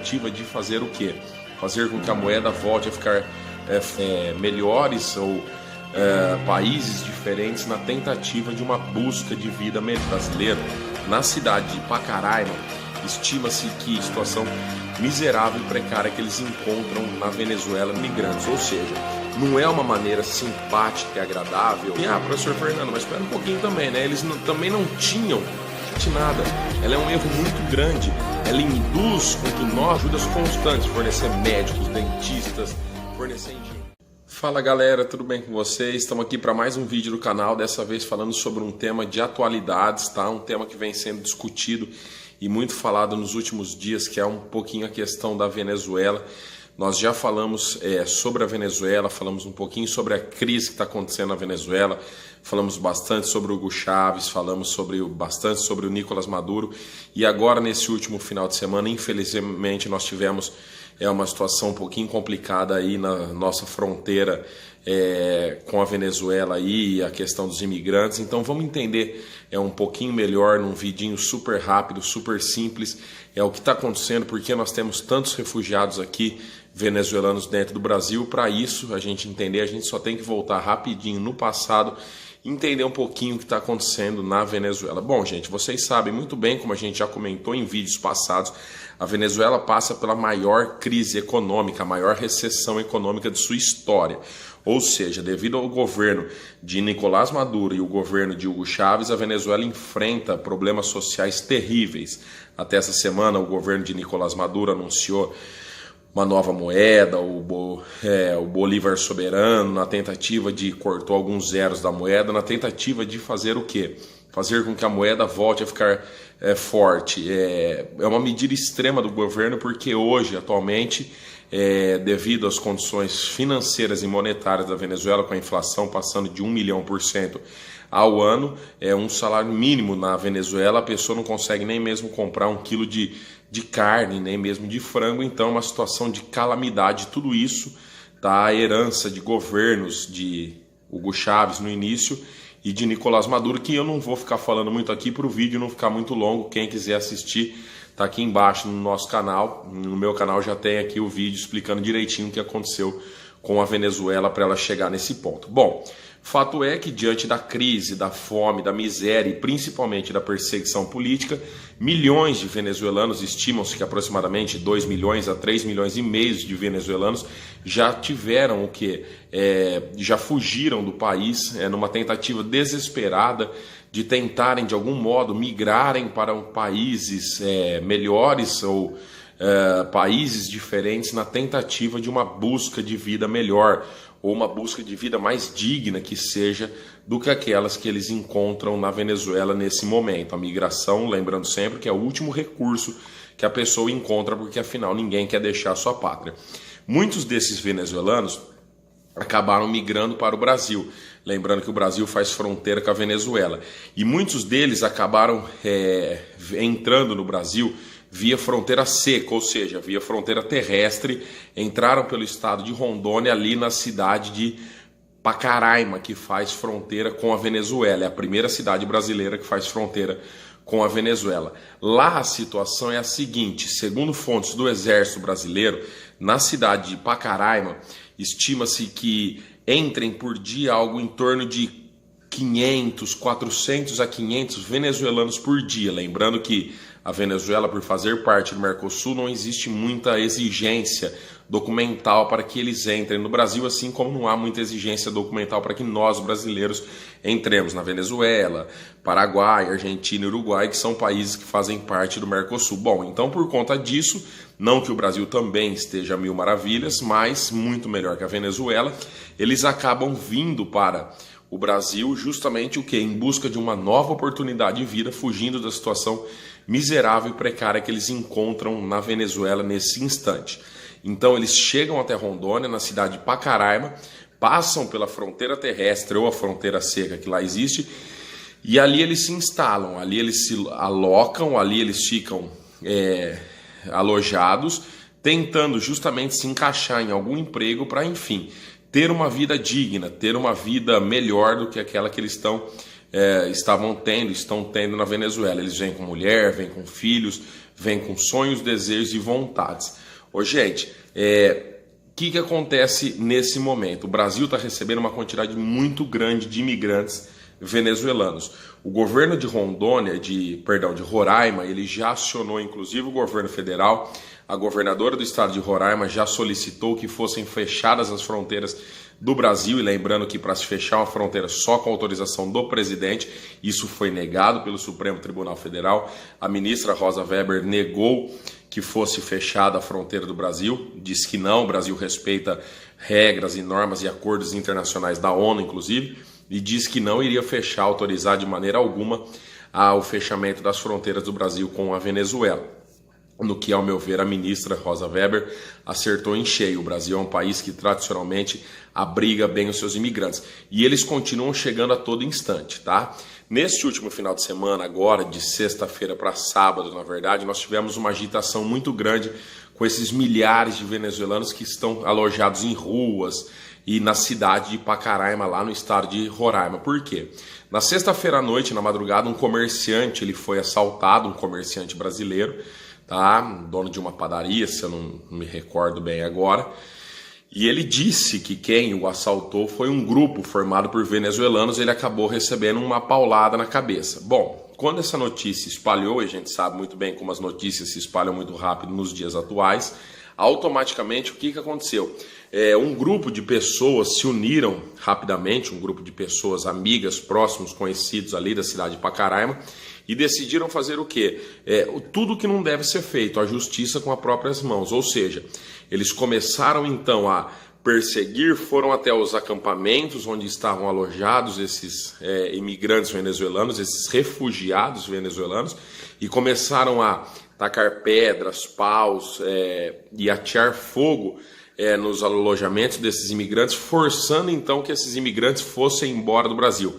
tentativa de fazer o quê? Fazer com que a moeda volte a ficar melhores ou países diferentes na tentativa de uma busca de vida brasileira. Na cidade de Pacaraima, estima-se que a situação miserável e precária que eles encontram na Venezuela migrantes, ou seja, não é uma maneira simpática e agradável. E, professor Fernando, mas espera um pouquinho também, né? Eles também não tinham nada. Ela é um erro muito grande. Ela induz com que nós, ajudas constantes, fornecer médicos, dentistas, fornecer engenheiros. Fala galera, tudo bem com vocês? Estamos aqui para mais um vídeo do canal, dessa vez falando sobre um tema de atualidades, tá? Um tema que vem sendo discutido e muito falado nos últimos dias, que é um pouquinho a questão da Venezuela. Nós já falamos sobre a Venezuela, falamos um pouquinho sobre a crise que está acontecendo na Venezuela, falamos bastante sobre o Hugo Chávez, falamos bastante sobre o Nicolás Maduro, e agora nesse último final de semana, infelizmente, nós tivemos uma situação um pouquinho complicada aí na nossa fronteira com a Venezuela e a questão dos imigrantes. Então vamos entender um pouquinho melhor num vidinho super rápido, super simples, o que está acontecendo, porque nós temos tantos refugiados aqui venezuelanos dentro do Brasil. Para isso a gente entender, a gente só tem que voltar rapidinho no passado, entender um pouquinho o que está acontecendo na Venezuela. Bom, gente, vocês sabem muito bem, como a gente já comentou em vídeos passados, a Venezuela passa pela maior crise econômica, a maior recessão econômica de sua história. Ou seja, devido ao governo de Nicolás Maduro e o governo de Hugo Chávez, a Venezuela enfrenta problemas sociais terríveis. Até essa semana, o governo de Nicolás Maduro anunciou uma nova moeda, o Bolívar soberano, na tentativa de cortou alguns zeros da moeda, na tentativa de fazer o quê? Fazer com que a moeda volte a ficar forte. É uma medida extrema do governo, porque hoje, atualmente, devido às condições financeiras e monetárias da Venezuela, com a inflação passando de 1 milhão% ao ano, um salário mínimo na Venezuela, a pessoa não consegue nem mesmo comprar 1 quilo de carne, nem mesmo de frango. Então, uma situação de calamidade. Tudo isso da herança de governos de Hugo Chávez no início e de Nicolás Maduro, que eu não vou ficar falando muito aqui para o vídeo não ficar muito longo. Quem quiser assistir, está aqui embaixo no nosso canal. No meu canal já tem aqui o vídeo explicando direitinho o que aconteceu com a Venezuela para ela chegar nesse ponto. Bom, fato é que diante da crise, da fome, da miséria e principalmente da perseguição política, milhões de venezuelanos, estimam-se que aproximadamente 2 milhões a 3 milhões e meio de venezuelanos já tiveram já fugiram do país numa tentativa desesperada de tentarem de algum modo migrarem para países melhores ou países diferentes na tentativa de uma busca de vida melhor, ou uma busca de vida mais digna que seja do que aquelas que eles encontram na Venezuela nesse momento. A migração, lembrando sempre que é o último recurso que a pessoa encontra, porque afinal ninguém quer deixar a sua pátria. Muitos desses venezuelanos acabaram migrando para o Brasil, lembrando que o Brasil faz fronteira com a Venezuela, e muitos deles acabaram entrando no Brasil via fronteira seca, ou seja, via fronteira terrestre, entraram pelo estado de Rondônia, ali na cidade de Pacaraima, que faz fronteira com a Venezuela. É a primeira cidade brasileira que faz fronteira com a Venezuela. Lá a situação é a seguinte: segundo fontes do Exército Brasileiro, na cidade de Pacaraima, estima-se que entrem por dia algo em torno de 400 a 500 venezuelanos por dia. Lembrando que a Venezuela, por fazer parte do Mercosul, não existe muita exigência documental para que eles entrem no Brasil, assim como não há muita exigência documental para que nós, brasileiros, entremos na Venezuela, Paraguai, Argentina e Uruguai, que são países que fazem parte do Mercosul. Bom, então por conta disso, não que o Brasil também esteja a mil maravilhas, mas muito melhor que a Venezuela, eles acabam vindo para o Brasil justamente em busca de uma nova oportunidade de vida, fugindo da situação miserável e precária que eles encontram na Venezuela nesse instante. Então eles chegam até Rondônia, na cidade de Pacaraima, passam pela fronteira terrestre ou a fronteira seca que lá existe, e ali eles se instalam, ali eles se alocam, ali eles ficam alojados, tentando justamente se encaixar em algum emprego para, enfim, ter uma vida digna, ter uma vida melhor do que aquela que eles estão estão tendo na Venezuela. Eles vêm com mulher, vêm com filhos, vêm com sonhos, desejos e vontades. Gente, o que acontece nesse momento? O Brasil está recebendo uma quantidade muito grande de imigrantes venezuelanos. O governo de Roraima, ele já acionou inclusive o governo federal. A governadora do estado de Roraima já solicitou que fossem fechadas as fronteiras do Brasil, e lembrando que para se fechar uma fronteira só com autorização do presidente, isso foi negado pelo Supremo Tribunal Federal. A ministra Rosa Weber negou que fosse fechada a fronteira do Brasil, disse que não, o Brasil respeita regras e normas e acordos internacionais da ONU, inclusive, e disse que não iria fechar, autorizar de maneira alguma o fechamento das fronteiras do Brasil com a Venezuela. No que, ao meu ver, a ministra Rosa Weber acertou em cheio. O Brasil é um país que tradicionalmente abriga bem os seus imigrantes. E eles continuam chegando a todo instante, tá? Neste último final de semana, agora, de sexta-feira para sábado, na verdade, nós tivemos uma agitação muito grande com esses milhares de venezuelanos que estão alojados em ruas e na cidade de Pacaraima, lá no estado de Roraima. Por quê? Na sexta-feira à noite, na madrugada, um comerciante ele foi assaltado, um comerciante brasileiro, tá? Dono de uma padaria, se eu não me recordo bem agora, e ele disse que quem o assaltou foi um grupo formado por venezuelanos. Ele acabou recebendo uma paulada na cabeça. Bom, quando essa notícia espalhou, e a gente sabe muito bem como as notícias se espalham muito rápido nos dias atuais, automaticamente o que aconteceu? Um grupo de pessoas se uniram rapidamente, um grupo de pessoas amigas, próximos, conhecidos ali da cidade de Pacaraima, e decidiram fazer o quê? Tudo que não deve ser feito, a justiça com as próprias mãos. Ou seja, eles começaram então a perseguir, foram até os acampamentos onde estavam alojados esses imigrantes venezuelanos, esses refugiados venezuelanos, e começaram a tacar pedras, paus e atear fogo nos alojamentos desses imigrantes, forçando então que esses imigrantes fossem embora do Brasil.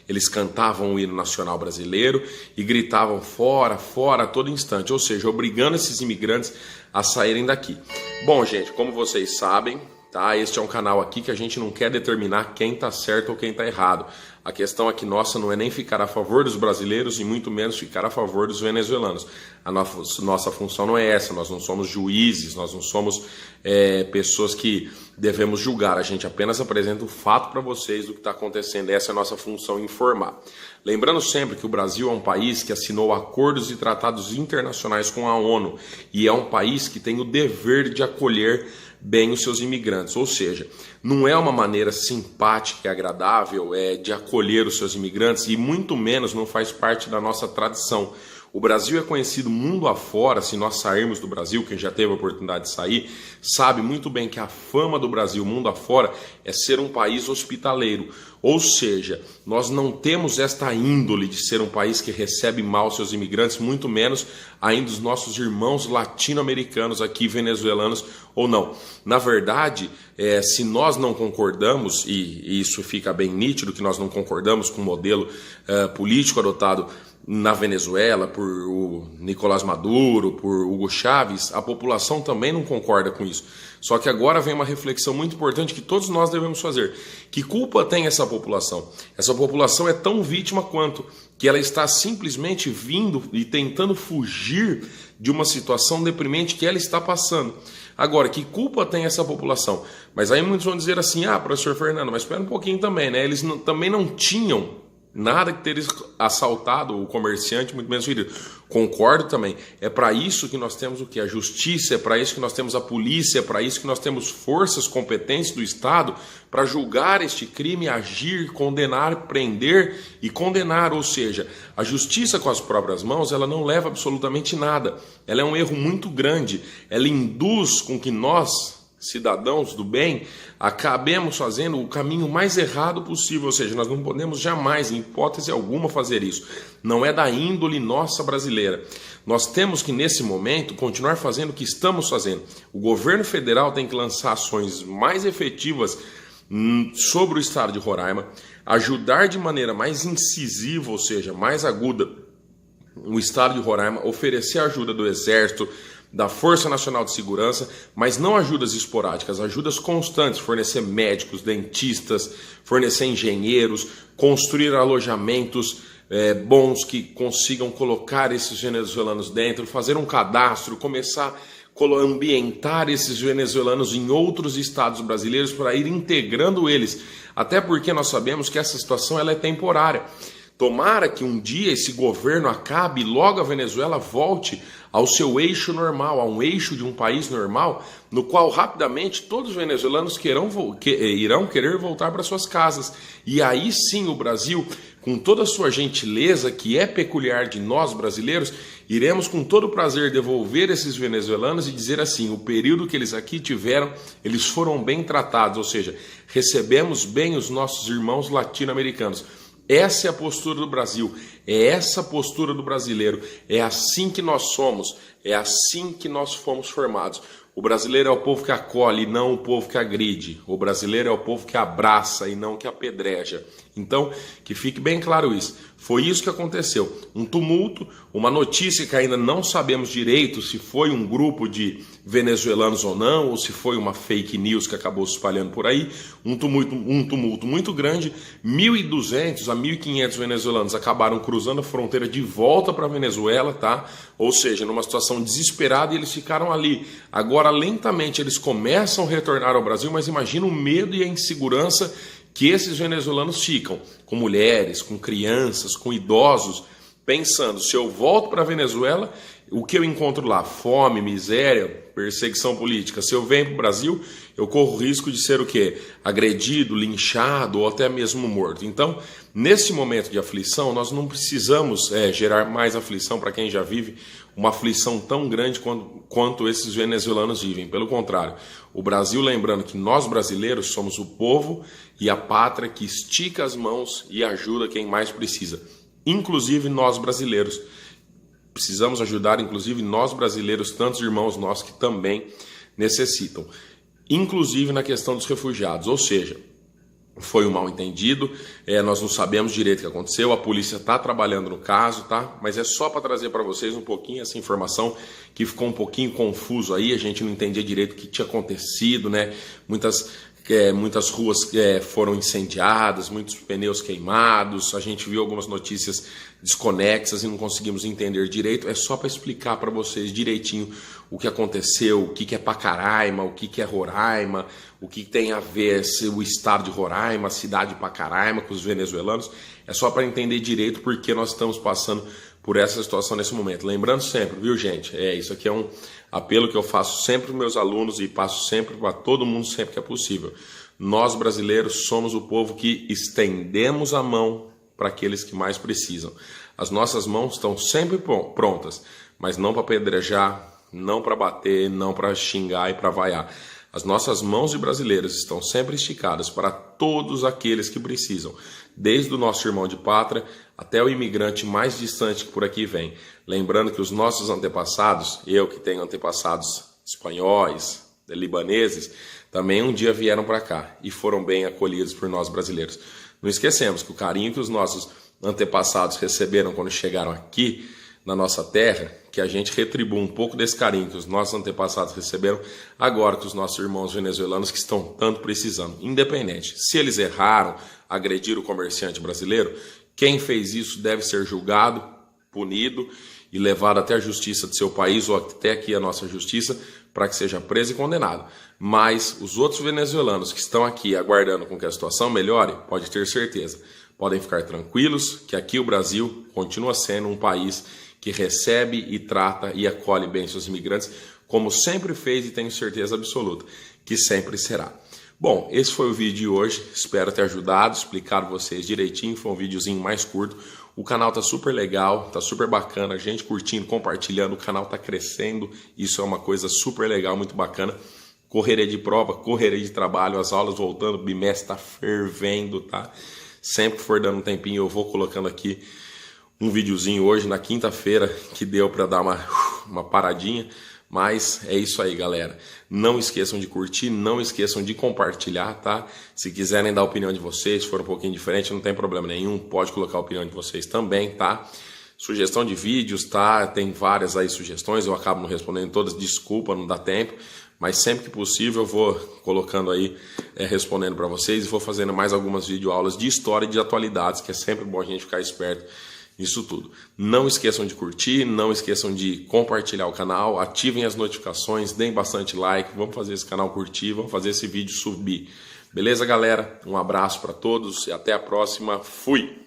Eles cantavam o hino nacional brasileiro e gritavam fora, fora a todo instante, ou seja, obrigando esses imigrantes a saírem daqui. Bom, gente, como vocês sabem, tá? Este é um canal aqui que a gente não quer determinar quem está certo ou quem está errado. A questão aqui nossa não é nem ficar a favor dos brasileiros e muito menos ficar a favor dos venezuelanos. A nossa função não é essa, nós não somos juízes, nós não somos pessoas que devemos julgar. A gente apenas apresenta o fato para vocês do que está acontecendo. Essa é a nossa função, informar. Lembrando sempre que o Brasil é um país que assinou acordos e tratados internacionais com a ONU e é um país que tem o dever de acolher bem os seus imigrantes, ou seja, não é uma maneira simpática e agradável de acolher os seus imigrantes, e muito menos não faz parte da nossa tradição. O Brasil é conhecido mundo afora. Se nós sairmos do Brasil, quem já teve a oportunidade de sair, sabe muito bem que a fama do Brasil mundo afora é ser um país hospitaleiro. Ou seja, nós não temos esta índole de ser um país que recebe mal seus imigrantes, muito menos ainda os nossos irmãos latino-americanos aqui, venezuelanos ou não. Na verdade, se nós não concordamos, e isso fica bem nítido, que nós não concordamos com o modelo político adotado na Venezuela por o Nicolás Maduro, por Hugo Chávez, a população também não concorda com isso. Só que agora vem uma reflexão muito importante que todos nós devemos fazer. Que culpa tem essa população? Essa população é tão vítima quanto, que ela está simplesmente vindo e tentando fugir de uma situação deprimente que ela está passando. Agora, que culpa tem essa população? Mas aí muitos vão dizer assim, professor Fernando, mas espera um pouquinho também, né? Eles também não tinham nada que ter assaltado o comerciante, muito menos ferido. Concordo também. É para isso que nós temos o quê? A justiça, é para isso que nós temos a polícia, é para isso que nós temos forças competentes do Estado para julgar este crime, agir, condenar, prender e condenar. Ou seja, a justiça com as próprias mãos, ela não leva absolutamente nada. Ela é um erro muito grande. Ela induz com que nós, cidadãos do bem, acabemos fazendo o caminho mais errado possível, ou seja, nós não podemos jamais, em hipótese alguma, fazer isso. Não é da índole nossa brasileira. Nós temos que, nesse momento, continuar fazendo o que estamos fazendo. O governo federal tem que lançar ações mais efetivas sobre o estado de Roraima, ajudar de maneira mais incisiva, ou seja, mais aguda, o estado de Roraima, oferecer ajuda do Exército, da Força Nacional de Segurança, mas não ajudas esporádicas, ajudas constantes, fornecer médicos, dentistas, fornecer engenheiros, construir alojamentos bons que consigam colocar esses venezuelanos dentro, fazer um cadastro, começar a ambientar esses venezuelanos em outros estados brasileiros para ir integrando eles, até porque nós sabemos que essa situação ela é temporária. Tomara que um dia esse governo acabe e logo a Venezuela volte ao seu eixo normal, a um eixo de um país normal, no qual rapidamente todos os venezuelanos irão querer voltar para suas casas. E aí sim o Brasil, com toda a sua gentileza, que é peculiar de nós brasileiros, iremos com todo prazer devolver esses venezuelanos e dizer assim, o período que eles aqui tiveram, eles foram bem tratados, ou seja, recebemos bem os nossos irmãos latino-americanos. Essa é a postura do Brasil, é essa a postura do brasileiro, é assim que nós somos, é assim que nós fomos formados. O brasileiro é o povo que acolhe e não o povo que agride. O brasileiro é o povo que abraça e não que apedreja. Então, que fique bem claro isso. Foi isso que aconteceu. Um tumulto, uma notícia que ainda não sabemos direito se foi um grupo de venezuelanos ou não, ou se foi uma fake news que acabou se espalhando por aí. Um tumulto muito grande. 1.200 a 1.500 venezuelanos acabaram cruzando a fronteira de volta para a Venezuela, tá? Ou seja, numa situação desesperada, e eles ficaram ali. Agora, lentamente, eles começam a retornar ao Brasil, mas imagina o medo e a insegurança que esses venezuelanos ficam, com mulheres, com crianças, com idosos, pensando, se eu volto para a Venezuela, o que eu encontro lá? Fome, miséria, perseguição política. Se eu venho para o Brasil, eu corro o risco de ser o quê? Agredido, linchado ou até mesmo morto. Então, nesse momento de aflição, nós não precisamos gerar mais aflição para quem já vive uma aflição tão grande quanto esses venezuelanos vivem. Pelo contrário, o Brasil, lembrando que nós brasileiros somos o povo e a pátria que estica as mãos e ajuda quem mais precisa, inclusive nós brasileiros. Precisamos ajudar, inclusive, nós brasileiros, tantos irmãos nossos que também necessitam. Inclusive na questão dos refugiados. Ou seja, foi um mal-entendido, nós não sabemos direito o que aconteceu, a polícia está trabalhando no caso, tá? Mas é só para trazer para vocês um pouquinho essa informação que ficou um pouquinho confuso aí, a gente não entendia direito o que tinha acontecido, né? Muitas ruas foram incendiadas, muitos pneus queimados, a gente viu algumas notícias desconexas e não conseguimos entender direito. É só para explicar para vocês direitinho o que aconteceu, o que é Pacaraima, o que é Roraima, o que tem a ver o estado de Roraima, a cidade de Pacaraima com os venezuelanos. É só para entender direito porque nós estamos passando por essa situação nesse momento. Lembrando sempre, viu, gente? Isso aqui é um apelo que eu faço sempre para os meus alunos e passo sempre para todo mundo sempre que é possível. Nós, brasileiros, somos o povo que estendemos a mão para aqueles que mais precisam. As nossas mãos estão sempre prontas, mas não para apedrejar, não para bater, não para xingar e para vaiar. As nossas mãos de brasileiros estão sempre esticadas para todos aqueles que precisam, desde o nosso irmão de pátria até o imigrante mais distante que por aqui vem. Lembrando que os nossos antepassados, eu que tenho antepassados espanhóis, libaneses, também um dia vieram para cá e foram bem acolhidos por nós brasileiros. Não esquecemos que o carinho que os nossos antepassados receberam quando chegaram aqui na nossa terra, que a gente retribua um pouco desse carinho que os nossos antepassados receberam agora que os nossos irmãos venezuelanos que estão tanto precisando. Independente, se eles erraram, agrediram o comerciante brasileiro, quem fez isso deve ser julgado, punido e levado até a justiça de seu país ou até aqui a nossa justiça para que seja preso e condenado. Mas os outros venezuelanos que estão aqui aguardando com que a situação melhore, pode ter certeza, podem ficar tranquilos que aqui o Brasil continua sendo um país que recebe e trata e acolhe bem seus imigrantes, como sempre fez e tenho certeza absoluta que sempre será. Bom, esse foi o vídeo de hoje, espero ter ajudado, explicado vocês direitinho, foi um videozinho mais curto. O canal tá super legal, tá super bacana, a gente curtindo, compartilhando, o canal tá crescendo, isso é uma coisa super legal, muito bacana. Correria de prova, correria de trabalho, as aulas voltando, o bimestre tá fervendo, tá? Sempre que for dando um tempinho eu vou colocando aqui um videozinho hoje na quinta-feira que deu para dar uma paradinha, mas é isso aí, galera. Não esqueçam de curtir, não esqueçam de compartilhar, tá? Se quiserem dar a opinião de vocês, se for um pouquinho diferente, não tem problema nenhum, pode colocar a opinião de vocês também, tá? Sugestão de vídeos, tá? Tem várias aí sugestões, eu acabo não respondendo todas, desculpa, não dá tempo, mas sempre que possível eu vou colocando aí, respondendo para vocês, e vou fazendo mais algumas videoaulas de história e de atualidades, que é sempre bom a gente ficar esperto nisso tudo. Não esqueçam de curtir, não esqueçam de compartilhar o canal, ativem as notificações, deem bastante like, vamos fazer esse canal curtir, vamos fazer esse vídeo subir. Beleza, galera? Um abraço para todos e até a próxima. Fui!